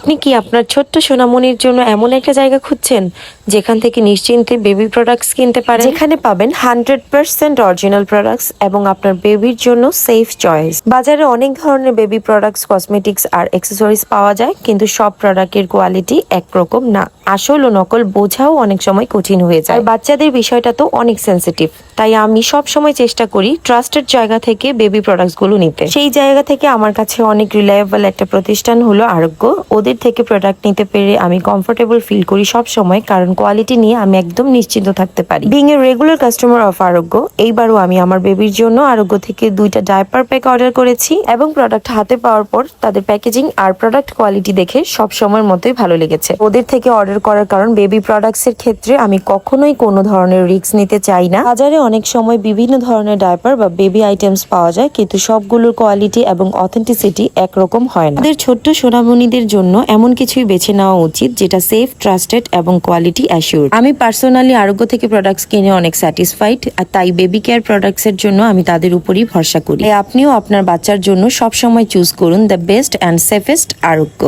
আপনি কি আপনার ছোট্ট সোনামণির জন্য এমন একটা জায়গা খুঁজছেন যেখান থেকে নিশ্চিন্তে বেবি প্রোডাক্টস কিনতে পারেন, যেখানে পাবেন 100% অরিজিনাল প্রোডাক্টস এবং আপনার বেবির জন্য সেফ চয়েস। বাজারে অনেক ধরনের বেবি প্রোডাক্টস, কসমেটিক্স আর অ্যাক্সেসরিজ পাওয়া যায়, কিন্তু সব প্রোডাক্টের কোয়ালিটি একরকম না। আসল ও নকল বোঝাও অনেক সময় কঠিন হয়ে যায়। আর বাচ্চাদের বিষয়টা তো অনেক সেন্সিটিভ, তাই আমি সব সময় চেষ্টা করি ট্রাস্টেড জায়গা থেকে বেবি প্রোডাক্টস গুলো নিতে। সেই জায়গা থেকে আমার কাছে অনেক রিলায়েবল একটা প্রতিষ্ঠান হলো আরোগ্য। ওদের থেকে প্রোডাক্ট নিতে পেরে আমি কমফোর্টেবল ফিল করি সব সময়, কারণ কোয়ালিটি নিয়ে আমি একদম নিশ্চিন্ত থাকতে পারি। Being a regular customer of আরোগ্য, এইবারও আমি আমার বেবির জন্য আরোগ্য থেকে 2টা ডায়পার প্যাক অর্ডার করেছি এবং প্রোডাক্ট হাতে পাওয়ার পর তাদের প্যাকেজিং আর প্রোডাক্ট কোয়ালিটি দেখে সব সময়ের মতোই ভালো লেগেছে। ওদের থেকে অর্ডার করার কারণ বেবি প্রোডাক্টস এর ক্ষেত্রে আমি কখনোই কোনো ধরনের রিস্ক নিতে চাই না। বাজারে অনেক সময় বিভিন্ন ধরনের ডায়পার বা বেবি আইটেমস পাওয়া যায়, কিন্তু সবগুলোর কোয়ালিটি এবং অথেন্টিসিটি একরকম হয় না। আমাদের ছোট্ট সোনামণিদের জন্য এমন কিছুই বেছে নেওয়া উচিত যেটা সেফ, ট্রাস্টেড এবং কোয়ালিটি অ্যাসিওরড। আমি পার্সোনালি আরোগ্য থেকে প্রোডাক্টস কিনে অনেক স্যাটিসফাইড, আর তাই বেবি কেয়ার প্রোডাক্টস এর জন্য আমি তাদের উপরই ভরসা করি। আপনিও আপনার বাচ্চার জন্য সবসময় চুজ করুন দ্য বেস্ট অ্যান্ড সেফেস্ট আরোগ্য।